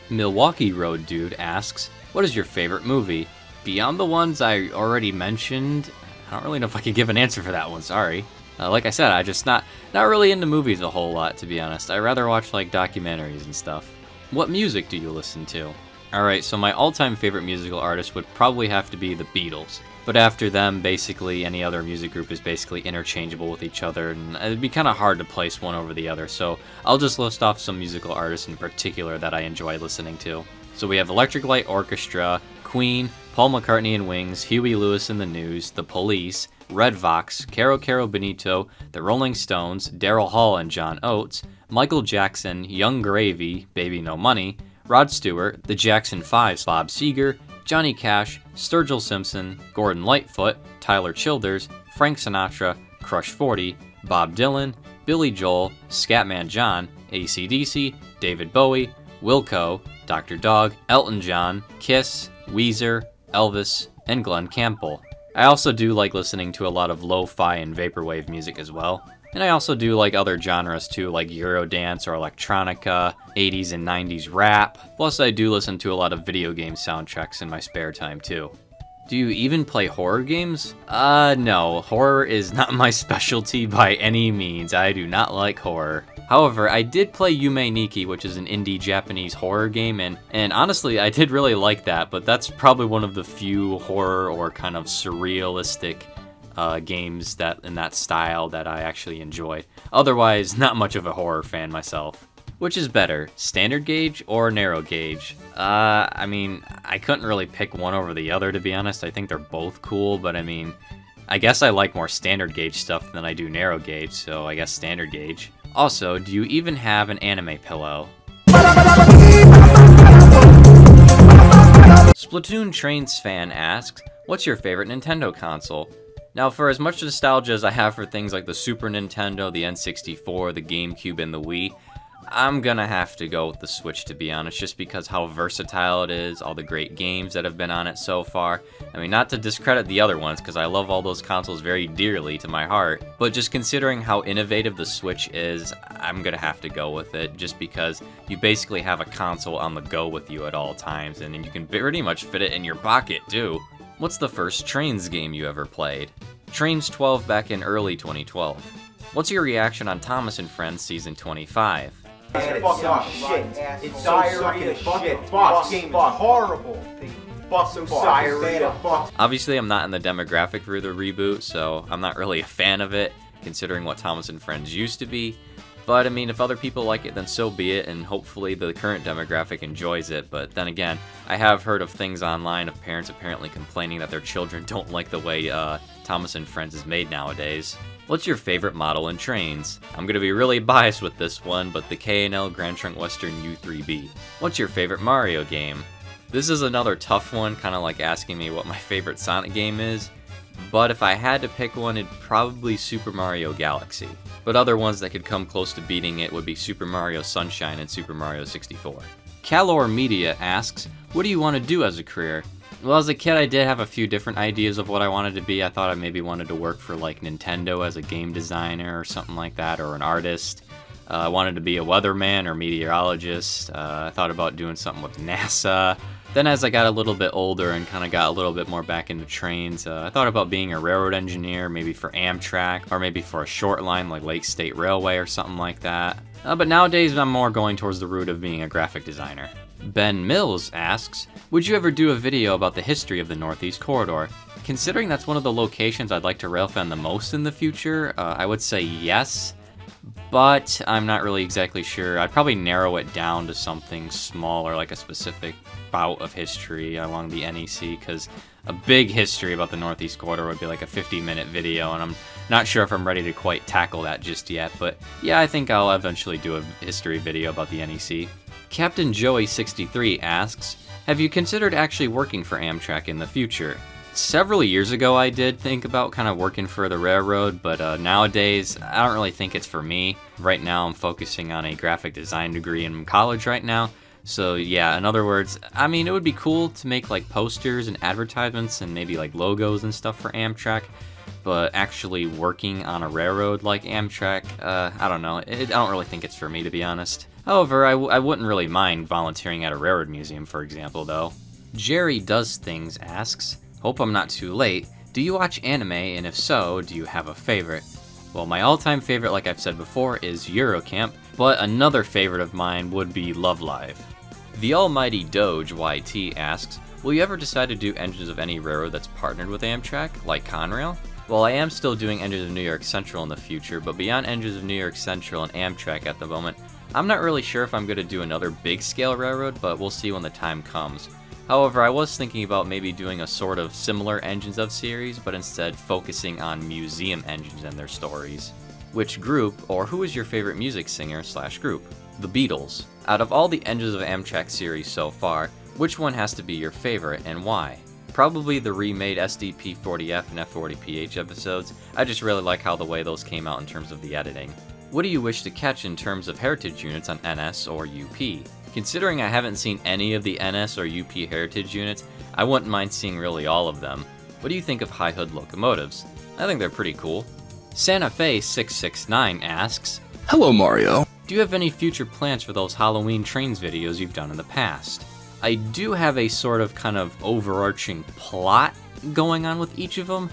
Milwaukee Road Dude asks, what is your favorite movie? Beyond the ones I already mentioned, I don't really know if I can give an answer for that one, sorry. Like I said, I just not really into movies a whole lot, to be honest. I rather watch like documentaries and stuff. What music do you listen to? Alright, so my all-time favorite musical artist would probably have to be the Beatles. But after them, basically any other music group is basically interchangeable with each other, and it'd be kind of hard to place one over the other, so I'll just list off some musical artists in particular that I enjoy listening to. So we have Electric Light Orchestra, Queen, Paul McCartney and Wings, Huey Lewis and the News, The Police, Red Vox, Caro Caro Bonito, The Rolling Stones, Daryl Hall and John Oates, Michael Jackson, Young Gravy, Baby No Money, Rod Stewart, The Jackson 5's Bob Seger, Johnny Cash, Sturgill Simpson, Gordon Lightfoot, Tyler Childers, Frank Sinatra, Crush 40, Bob Dylan, Billy Joel, Scatman John, AC/DC, David Bowie, Wilco, Dr. Dog, Elton John, Kiss, Weezer, Elvis, and Glenn Campbell. I also do like listening to a lot of lo-fi and vaporwave music as well. And I also do like other genres too, like Eurodance or electronica, 80s and 90s rap. Plus I do listen to a lot of video game soundtracks in my spare time too. Do you even play horror games? No, horror is not my specialty by any means. I do not like horror. However, I did play Yume Nikki, which is an indie Japanese horror game, and honestly, I did really like that, but that's probably one of the few horror or kind of surrealistic games that in that style that I actually enjoy. Otherwise, not much of a horror fan myself. Which is better, standard gauge or narrow gauge? I mean, I couldn't really pick one over the other, to be honest. I think they're both cool, but I mean, I guess I like more standard gauge stuff than I do narrow gauge, so I guess standard gauge. Also, do you even have an anime pillow? Splatoon Trains fan asks, what's your favorite Nintendo console? Now, for as much nostalgia as I have for things like the Super Nintendo, the N64, the GameCube, and the Wii, I'm gonna have to go with the Switch, to be honest, just because how versatile it is, all the great games that have been on it so far. I mean, not to discredit the other ones, because I love all those consoles very dearly to my heart, but just considering how innovative the Switch is, I'm gonna have to go with it, just because you basically have a console on the go with you at all times, and you can pretty much fit it in your pocket, too. What's the first Trains game you ever played? Trains 12 back in early 2012. What's your reaction on Thomas & Friends Season 25? It sucks shit. It's diarrhea shit. Fuck. Game is horrible. Fuck some diarrhea. Fuck. Obviously, I'm not in the demographic for the reboot, so I'm not really a fan of it, considering what Thomas & Friends used to be. But I mean, if other people like it, then so be it, and hopefully the current demographic enjoys it. But then again, I have heard of things online of parents apparently complaining that their children don't like the way Thomas & Friends is made nowadays. What's your favorite model in Trains? I'm gonna be really biased with this one, but the K&L Grand Trunk Western U3B. What's your favorite Mario game? This is another tough one, kind of like asking me what my favorite Sonic game is, but if I had to pick one, it'd probably Super Mario Galaxy. But other ones that could come close to beating it would be Super Mario Sunshine and Super Mario 64. Calor Media asks, what do you want to do as a career? Well, as a kid, I did have a few different ideas of what I wanted to be. I thought I maybe wanted to work for like Nintendo as a game designer or something like that, or an artist. I wanted to be a weatherman or meteorologist. I thought about doing something with NASA. Then as I got a little bit older and kind of got a little bit more back into trains, I thought about being a railroad engineer, maybe for Amtrak, or maybe for a short line like Lake State Railway or something like that. But nowadays, I'm more going towards the route of being a graphic designer. Ben Mills asks, would you ever do a video about the history of the Northeast Corridor? Considering that's one of the locations I'd like to railfan the most in the future, I would say yes, but I'm not really exactly sure. I'd probably narrow it down to something smaller, like a specific bout of history along the NEC, because a big history about the Northeast Corridor would be like a 50-minute video, and I'm not sure if I'm ready to quite tackle that just yet, but yeah, I think I'll eventually do a history video about the NEC. Captain Joey63 asks, have you considered actually working for Amtrak in the future? Several years ago I did think about kind of working for the railroad, but nowadays I don't really think it's for me. Right now I'm focusing on a graphic design degree in college right now. So yeah, in other words, I mean, it would be cool to make like posters and advertisements and maybe like logos and stuff for Amtrak, but actually working on a railroad like Amtrak, I don't know. I don't really think it's for me, to be honest. However, I wouldn't really mind volunteering at a railroad museum, for example, though. Jerry Does Things asks, hope I'm not too late, do you watch anime, and if so, do you have a favorite? Well, my all-time favorite, like I've said before, is Eurocamp, but another favorite of mine would be Love Live. The Almighty Doge YT asks, Will you ever decide to do engines of any railroad that's partnered with Amtrak, like Conrail? Well, I am still doing engines of New York Central in the future, but beyond engines of New York Central and Amtrak at the moment, I'm not really sure if I'm going to do another big scale railroad, but we'll see when the time comes. However, I was thinking about maybe doing a sort of similar engines of series, but instead focusing on museum engines and their stories. Which group, or who is your favorite music singer / group? The Beatles. Out of all the engines of Amtrak series so far, which one has to be your favorite and why? Probably the remade SDP-40F and F40PH episodes. I just really like how the way those came out in terms of the editing. What do you wish to catch in terms of heritage units on NS or UP? Considering I haven't seen any of the NS or UP heritage units, I wouldn't mind seeing really all of them. What do you think of high hood locomotives? I think they're pretty cool. Santa Fe 669 asks, Hello, Mario. do you have any future plans for those Halloween trains videos you've done in the past? I do have a sort of kind of overarching plot going on with each of them,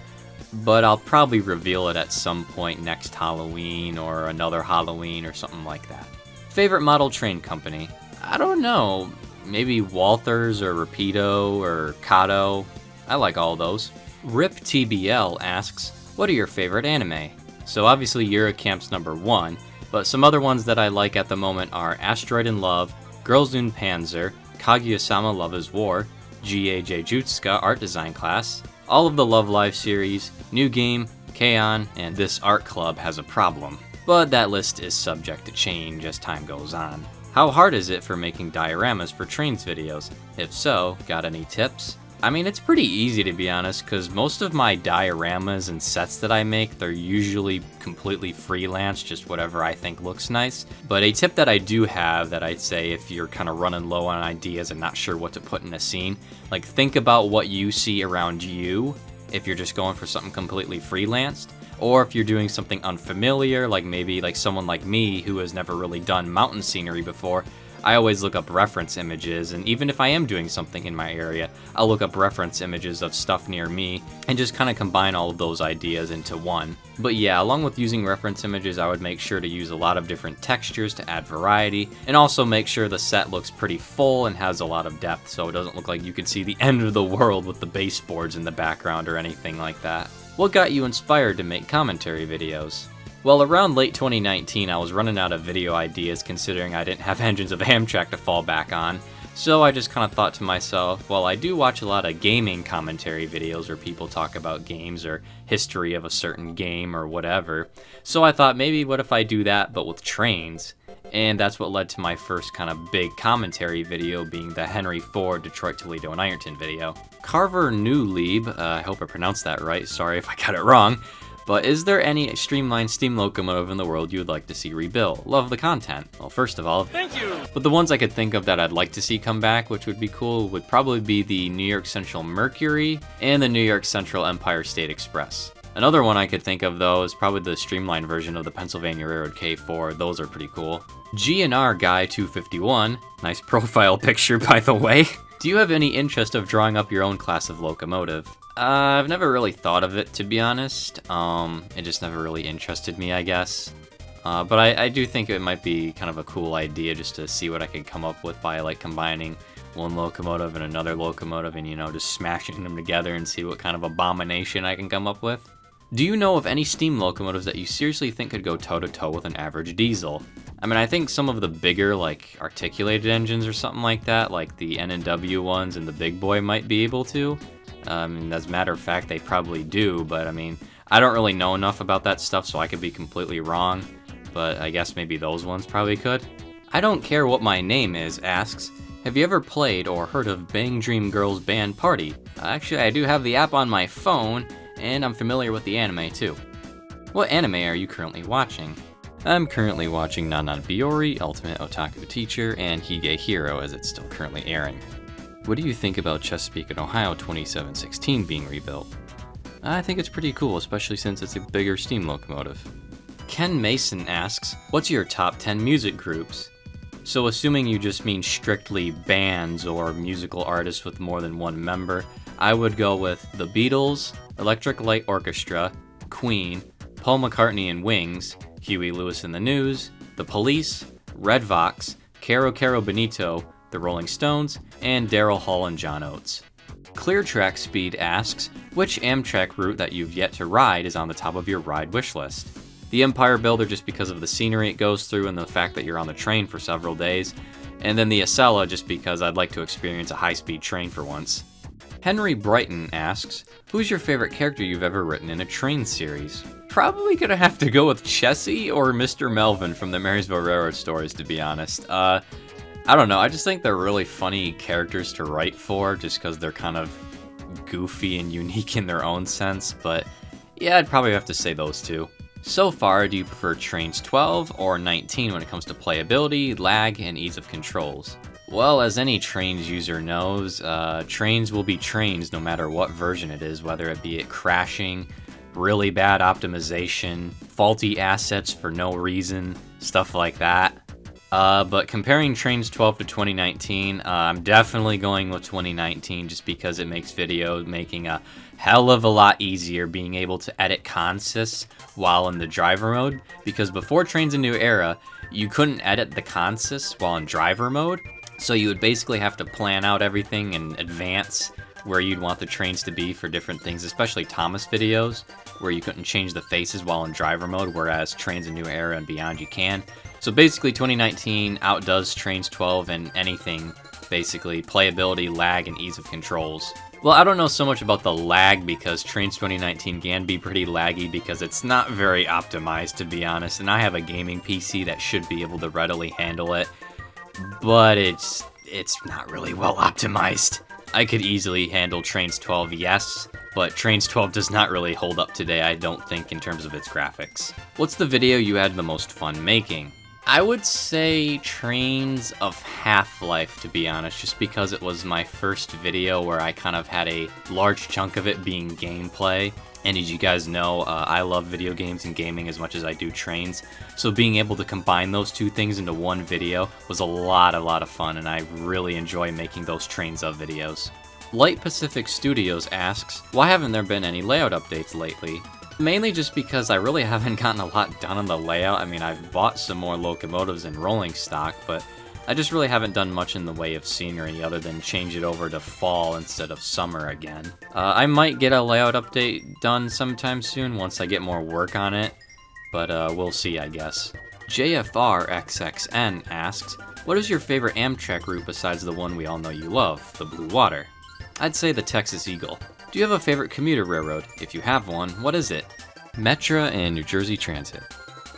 but I'll probably reveal it at some point next Halloween or another Halloween or something like that. Favorite model train company? I don't know, maybe Walthers or Rapido or Kato. I like all those. Rip TBL asks, what are your favorite anime? So obviously Eurocamp's #1, but some other ones that I like at the moment are Asteroid in Love, Girls in Panzer, Kaguya-sama Love is War, GAJ Jutsuka Art Design Class, all of the Love Live series, New Game, K-On!, and This Art Club Has a Problem. But that list is subject to change as time goes on. How hard is it for making dioramas for trains videos? If so, got any tips? I mean, it's pretty easy to be honest, because most of my dioramas and sets that I make, they're usually completely freelance, just whatever I think looks nice. But a tip that I do have that I'd say if you're kind of running low on ideas and not sure what to put in a scene, like think about what you see around you if you're just going for something completely freelanced. Or if you're doing something unfamiliar, like maybe like someone like me who has never really done mountain scenery before, I always look up reference images, and even if I am doing something in my area, I'll look up reference images of stuff near me and just kind of combine all of those ideas into one. But yeah, along with using reference images, I would make sure to use a lot of different textures to add variety, and also make sure the set looks pretty full and has a lot of depth so it doesn't look like you can see the end of the world with the baseboards in the background or anything like that. What got you inspired to make commentary videos? Well, around late 2019, I was running out of video ideas considering I didn't have engines of Amtrak to fall back on, so I just kind of thought to myself, well, I do watch a lot of gaming commentary videos where people talk about games or history of a certain game or whatever, so I thought maybe what if I do that but with trains? And that's what led to my first kind of big commentary video being the Henry Ford, Detroit, Toledo, and Ironton video. Carver Newlieb, I hope I pronounced that right, sorry if I got it wrong, but is there any streamlined steam locomotive in the world you would like to see rebuilt? Love the content. Well, first of all, thank you! But the ones I could think of that I'd like to see come back, which would be cool, would probably be the New York Central Mercury and the New York Central Empire State Express. Another one I could think of though is probably the streamlined version of the Pennsylvania Railroad K4, those are pretty cool. GNR-Guy251, nice profile picture by the way. Do you have any interest of drawing up your own class of locomotive? I've never really thought of it, to be honest. It just never really interested me, I guess. But I do think it might be kind of a cool idea just to see what I could come up with by like combining one locomotive and another locomotive and, you know, just smashing them together and see what kind of abomination I can come up with. Do you know of any steam locomotives that you seriously think could go toe-to-toe with an average diesel? I mean, I think some of the bigger, like, articulated engines or something like that, like the N&W ones and the Big Boy might be able to. As a matter of fact, they probably do, but I mean, I don't really know enough about that stuff, so I could be completely wrong, but I guess maybe those ones probably could. I Don't Care What My Name Is asks, have you ever played or heard of Bang Dream Girls Band Party? Actually, I do have the app on my phone, and I'm familiar with the anime too. What anime are you currently watching? I'm currently watching Nanan Biori, Ultimate Otaku Teacher, and Hige Hero as it's still currently airing. What do you think about Chesapeake and Ohio 2716 being rebuilt? I think it's pretty cool, especially since it's a bigger steam locomotive. Ken Mason asks, what's your top 10 music groups? So assuming you just mean strictly bands or musical artists with more than one member, I would go with the Beatles, Electric Light Orchestra, Queen, Paul McCartney and Wings, Huey Lewis and the News, The Police, Red Vox, Caro Caro Bonito, The Rolling Stones, and Daryl Hall and John Oates. Clear Track Speed asks, which Amtrak route that you've yet to ride is on the top of your ride wish list? The Empire Builder just because of the scenery it goes through and the fact that you're on the train for several days, and then the Acela just because I'd like to experience a high-speed train for once. Henry Brighton asks, who's your favorite character you've ever written in a train series? Probably gonna have to go with Chessie or Mr. Melvin from the Marysville Railroad stories, to be honest. I don't know, I just think they're really funny characters to write for, just because they're kind of goofy and unique in their own sense, but yeah, I'd probably have to say those two. So far, do you prefer Trains 12 or 19 when it comes to playability, lag, and ease of controls? Well, as any Trains user knows, Trains will be Trains no matter what version it is, whether it be crashing, really bad optimization, faulty assets for no reason, stuff like that. But comparing Trains 12 to 2019, I'm definitely going with 2019 just because it makes video making a hell of a lot easier, being able to edit consists while in the driver mode, because before Trains a New Era, you couldn't edit the consists while in driver mode, so you would basically have to plan out everything in advance where you'd want the trains to be for different things, especially Thomas videos, where you couldn't change the faces while in driver mode, whereas Trains a New Era and beyond you can. So basically 2019 outdoes Trains 12 in anything, basically playability, lag, and ease of controls. Well, I don't know so much about the lag because Trains 2019 can be pretty laggy because it's not very optimized, to be honest, and I have a gaming PC that should be able to readily handle it, but it's not really well optimized. I could easily handle Trains 12, yes, but Trains 12 does not really hold up today, I don't think, in terms of its graphics. What's the video you had the most fun making? I would say Trains of Half-Life, to be honest, just because it was my first video where I kind of had a large chunk of it being gameplay. And as you guys know, I love video games and gaming as much as I do trains. So being able to combine those two things into one video was a lot of fun, and I really enjoy making those Trains of videos. Light Pacific Studios asks, why haven't there been any layout updates lately? Mainly just because I really haven't gotten a lot done on the layout. I mean, I've bought some more locomotives and rolling stock, but I just really haven't done much in the way of scenery other than change it over to fall instead of summer again. I might get a layout update done sometime soon once I get more work on it, but we'll see, I guess. JFRXXN asks, what is your favorite Amtrak route besides the one we all know you love, the Blue Water? I'd say the Texas Eagle. Do you have a favorite commuter railroad? If you have one, what is it? Metra and New Jersey Transit.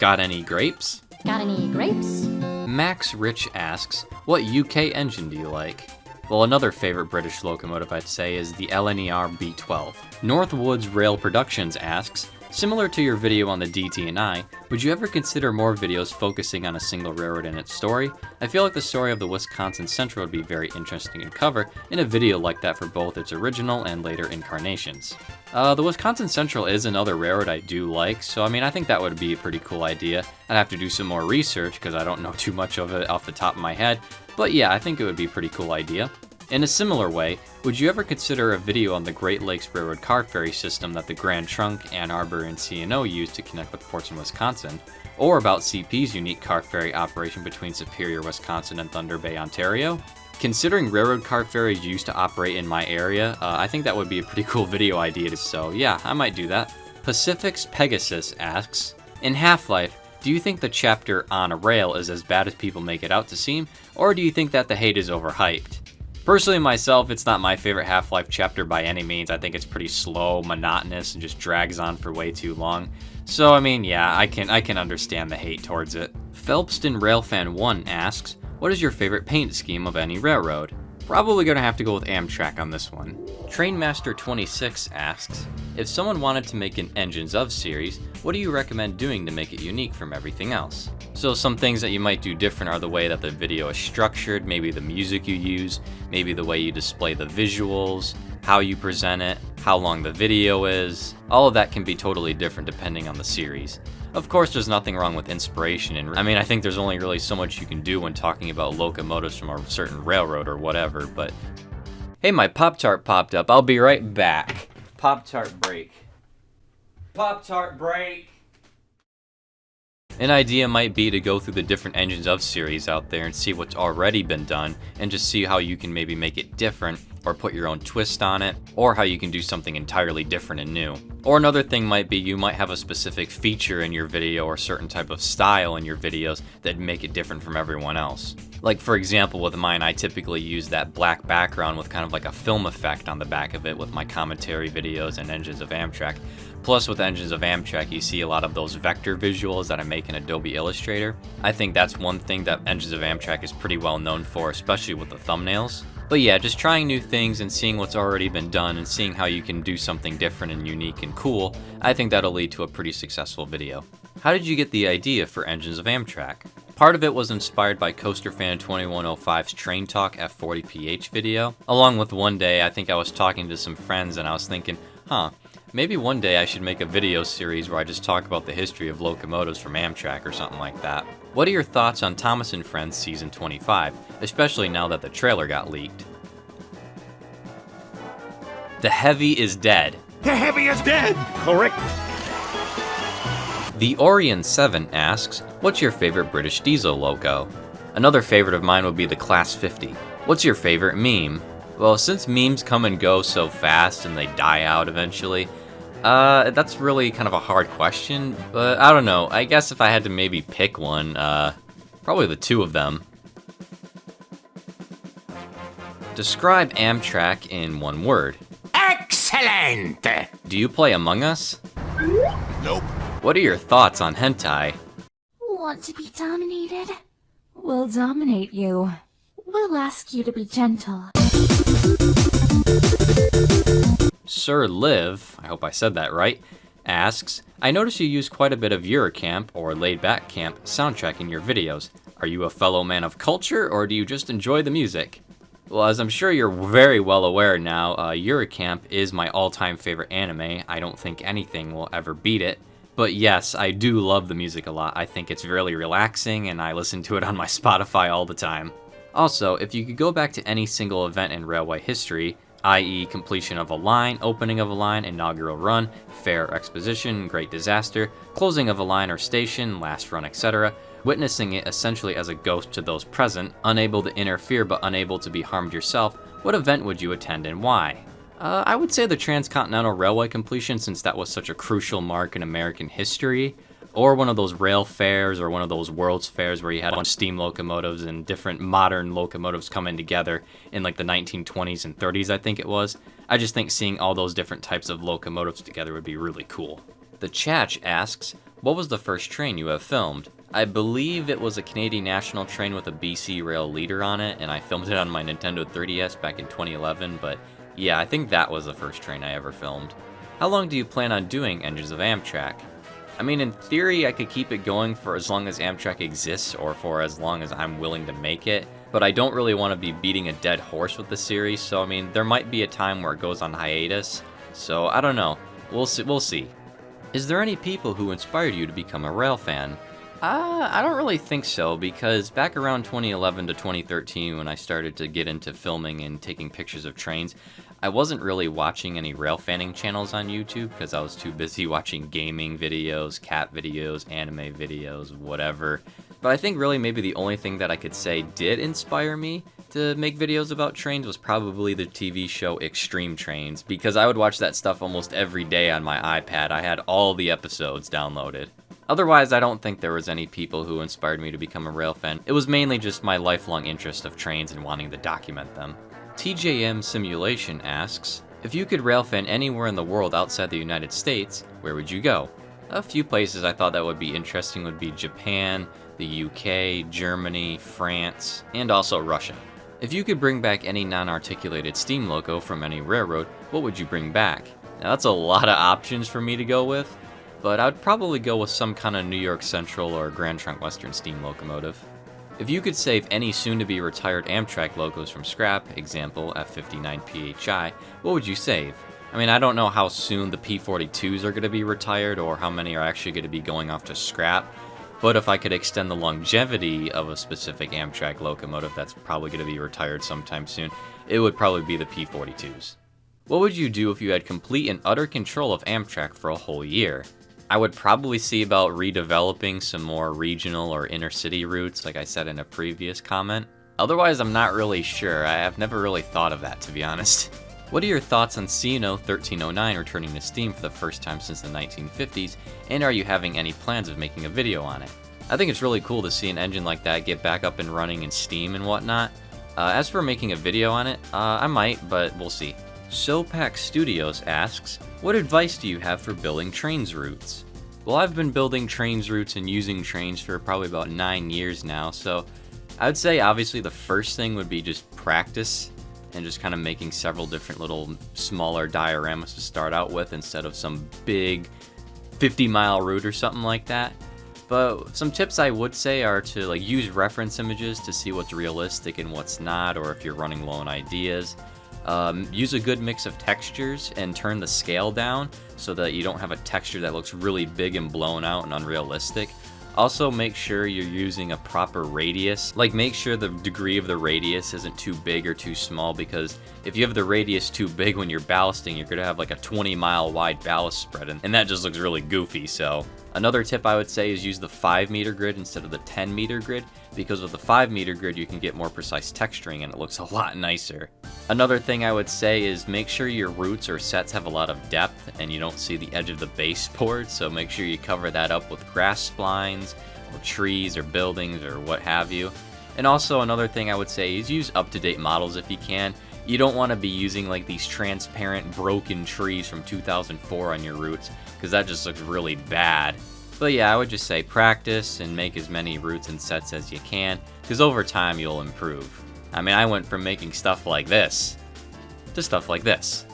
Got any grapes? Got any grapes? Max Rich asks, what UK engine do you like? Well, another favorite British locomotive I'd say is the LNER B12. Northwoods Rail Productions asks, similar to your video on the DT&I, would you ever consider more videos focusing on a single railroad and its story? I feel like the story of the Wisconsin Central would be very interesting to cover in a video like that for both its original and later incarnations. The Wisconsin Central is another railroad I do like, so I mean I think that would be a pretty cool idea. I'd have to do some more research because I don't know too much of it off the top of my head, but yeah, I think it would be a pretty cool idea. In a similar way, would you ever consider a video on the Great Lakes Railroad car ferry system that the Grand Trunk, Ann Arbor, and Senoue use to connect with ports in Wisconsin? Or about CP's unique car ferry operation between Superior, Wisconsin and Thunder Bay, Ontario? Considering railroad car ferries used to operate in my area, I think that would be a pretty cool video idea, so yeah, I might do that. Pacific's Pegasus asks, in Half-Life, do you think the chapter On a Rail is as bad as people make it out to seem, or do you think that the hate is overhyped? Personally, myself, it's not my favorite Half-Life chapter by any means. I think it's pretty slow, monotonous, and just drags on for way too long. So, I mean, yeah, I can understand the hate towards it. Phelpston Railfan 1 asks, what is your favorite paint scheme of any railroad? Probably gonna have to go with Amtrak on this one. Trainmaster26 asks, if someone wanted to make an Engines of series, what do you recommend doing to make it unique from everything else? So some things that you might do different are the way that the video is structured, maybe the music you use, maybe the way you display the visuals, how you present it, how long the video is. All of that can be totally different depending on the series. Of course, there's nothing wrong with inspiration, and I mean, I think there's only really so much you can do when talking about locomotives from a certain railroad or whatever, but... Hey, my Pop-Tart popped up. I'll be right back. Pop-Tart break. Pop-Tart break! An idea might be to go through the different Engines of series out there and see what's already been done, and just see how you can maybe make it different, or put your own twist on it, or how you can do something entirely different and new. Or another thing might be you might have a specific feature in your video or certain type of style in your videos that make it different from everyone else. Like for example with mine, I typically use that black background with kind of like a film effect on the back of it with my commentary videos and Engines of Amtrak. Plus with Engines of Amtrak, you see a lot of those vector visuals that I make in Adobe Illustrator. I think that's one thing that Engines of Amtrak is pretty well known for, especially with the thumbnails. But yeah, just trying new things and seeing what's already been done and seeing how you can do something different and unique and cool, I think that'll lead to a pretty successful video. How did you get the idea for Engines of Amtrak? Part of it was inspired by CoasterFan2105's Train Talk F40PH video, along with one day I think I was talking to some friends and I was thinking, maybe one day I should make a video series where I just talk about the history of locomotives from Amtrak or something like that. What are your thoughts on Thomas & Friends Season 25, especially now that the trailer got leaked? The Heavy is dead. The Heavy is dead! Correct. The Orion 7 asks, what's your favorite British diesel loco? Another favorite of mine would be the Class 50. What's your favorite meme? Well, since memes come and go so fast and they die out eventually, that's really kind of a hard question, but I don't know. I guess if I had to maybe pick one, probably the two of them. Describe Amtrak in one word. Excellent! Do you play Among Us? Nope. What are your thoughts on hentai? Want to be dominated? We'll dominate you. We'll ask you to be gentle. Sir Liv, I hope I said that right, asks, I notice you use quite a bit of Eurocamp or Laid Back Camp soundtrack in your videos. Are you a fellow man of culture or do you just enjoy the music? Well, as I'm sure you're very well aware now, Eurocamp is my all-time favorite anime. I don't think anything will ever beat it. But yes, I do love the music a lot. I think it's really relaxing and I listen to it on my Spotify all the time. Also, if you could go back to any single event in railway history, i.e. completion of a line, opening of a line, inaugural run, fair exposition, great disaster, closing of a line or station, last run, etc., witnessing it essentially as a ghost to those present, unable to interfere but unable to be harmed yourself, what event would you attend and why? I would say the Transcontinental Railway completion, since that was such a crucial mark in American history, or one of those rail fairs or one of those World's Fairs where you had a bunch of steam locomotives and different modern locomotives coming together in like the 1920s and 30s, I think it was. I just think seeing all those different types of locomotives together would be really cool. The Chach asks, what was the first train you have filmed? I believe it was a Canadian National train with a BC Rail leader on it, and I filmed it on my Nintendo 3DS back in 2011, but yeah, I think that was the first train I ever filmed. How long do you plan on doing Engines of Amtrak? I mean, in theory, I could keep it going for as long as Amtrak exists or for as long as I'm willing to make it, but I don't really want to be beating a dead horse with the series, so I mean, there might be a time where it goes on hiatus, so I don't know. We'll see. Is there any people who inspired you to become a rail fan? I don't really think so, because back around 2011 to 2013 when I started to get into filming and taking pictures of trains, I wasn't really watching any railfanning channels on YouTube because I was too busy watching gaming videos, cat videos, anime videos, whatever. But I think really maybe the only thing that I could say did inspire me to make videos about trains was probably the TV show Extreme Trains, because I would watch that stuff almost every day on my iPad. I had all the episodes downloaded. Otherwise, I don't think there was any people who inspired me to become a rail fan. It was mainly just my lifelong interest of trains and wanting to document them. TJM Simulation asks, if you could railfan anywhere in the world outside the United States, where would you go? A few places I thought that would be interesting would be Japan, the UK, Germany, France, and also Russia. If you could bring back any non-articulated steam loco from any railroad, what would you bring back? Now that's a lot of options for me to go with, but I'd probably go with some kind of New York Central or Grand Trunk Western steam locomotive. If you could save any soon-to-be retired Amtrak locos from scrap, example F59 PHI, what would you save? I mean, I don't know how soon the P42s are going to be retired or how many are actually going to be going off to scrap, but if I could extend the longevity of a specific Amtrak locomotive that's probably going to be retired sometime soon, it would probably be the P42s. What would you do if you had complete and utter control of Amtrak for a whole year? I would probably see about redeveloping some more regional or inner city routes, like I said in a previous comment. Otherwise, I'm not really sure. I have never really thought of that, to be honest. What are your thoughts on Senoue 1309 returning to Steam for the first time since the 1950s, and are you having any plans of making a video on it? I think it's really cool to see an engine like that get back up and running in Steam and whatnot. As for making a video on it, I might, but we'll see. SoPac Studios asks, what advice do you have for building trains routes? Well, I've been building trains routes and using trains for probably about 9 years now, so I would say obviously the first thing would be just practice and just kind of making several different little smaller dioramas to start out with instead of some big 50-mile route or something like that. But some tips I would say are to like use reference images to see what's realistic and what's not, or if you're running low on ideas. Use a good mix of textures and turn the scale down so that you don't have a texture that looks really big and blown out and unrealistic. Also, make sure you're using a proper radius. Like, make sure the degree of the radius isn't too big or too small, because if you have the radius too big when you're ballasting, you're gonna have like a 20-mile wide ballast spread, and that just looks really goofy. So another tip I would say is use the 5-meter grid instead of the 10-meter grid, because with the 5-meter grid you can get more precise texturing and it looks a lot nicer. Another thing I would say is make sure your routes or sets have a lot of depth and you don't see the edge of the baseboard, so make sure you cover that up with grass splines or trees or buildings or what have you. And also another thing I would say is use up-to-date models if you can. You don't want to be using like these transparent broken trees from 2004 on your routes, because that just looks really bad. But yeah, I would just say practice and make as many routes and sets as you can, because over time you'll improve. I mean, I went from making stuff like this to stuff like this.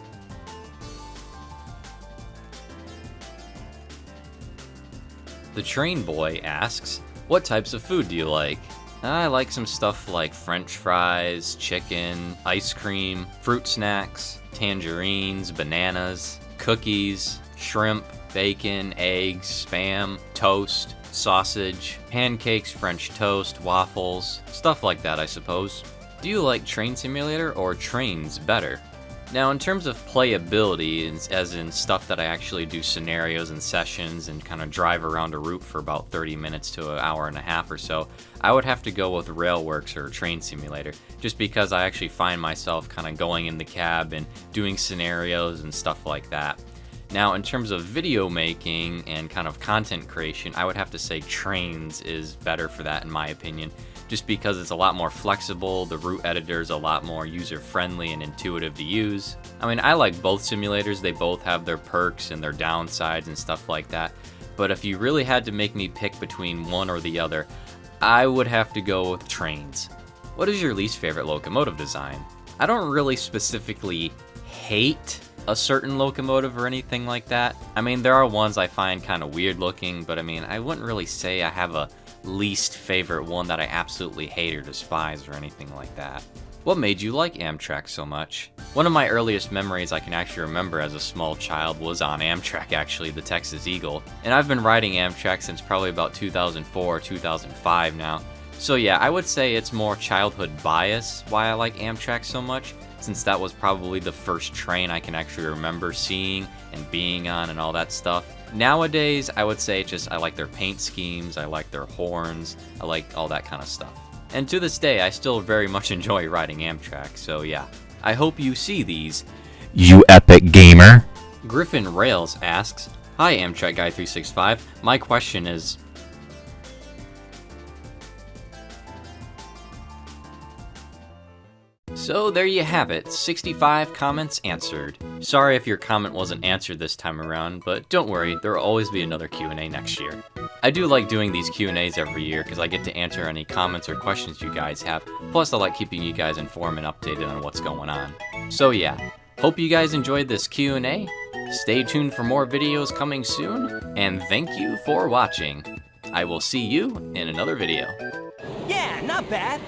The Train Boy asks, what types of food do you like? I like some stuff like French fries, chicken, ice cream, fruit snacks, tangerines, bananas, cookies, shrimp, bacon, eggs, Spam, toast, sausage, pancakes, French toast, waffles, stuff like that, I suppose. Do you like Train Simulator or Trains better? Now, in terms of playability, as in stuff that I actually do scenarios and sessions and kind of drive around a route for about 30 minutes to an hour and a half or so, I would have to go with Railworks or Train Simulator, just because I actually find myself kind of going in the cab and doing scenarios and stuff like that. Now, in terms of video making and kind of content creation, I would have to say Trains is better for that in my opinion, just because it's a lot more flexible, the route editor is a lot more user-friendly and intuitive to use. I mean, I like both simulators, they both have their perks and their downsides and stuff like that, but if you really had to make me pick between one or the other, I would have to go with Trains. What is your least favorite locomotive design? I don't really specifically hate a certain locomotive or anything like that. I mean, there are ones I find kind of weird looking, but I mean, I wouldn't really say I have a least favorite one that I absolutely hate or despise or anything like that. What made you like Amtrak so much? One of my earliest memories I can actually remember as a small child was on Amtrak, actually, the Texas Eagle. And I've been riding Amtrak since probably about 2004 or 2005 now. So yeah, I would say it's more childhood bias why I like Amtrak so much, since that was probably the first train I can actually remember seeing and being on and all that stuff. Nowadays, I would say just I like their paint schemes, I like their horns, I like all that kind of stuff. And to this day, I still very much enjoy riding Amtrak, so yeah. I hope you see these. You epic gamer. Griffin Rails asks, hi AmtrakGuy365, my question is, so there you have it, 65 comments answered. Sorry if your comment wasn't answered this time around, but don't worry, there will always be another Q&A next year. I do like doing these Q&As every year because I get to answer any comments or questions you guys have, plus I like keeping you guys informed and updated on what's going on. So yeah, hope you guys enjoyed this Q&A, stay tuned for more videos coming soon, and thank you for watching. I will see you in another video. Yeah, not bad.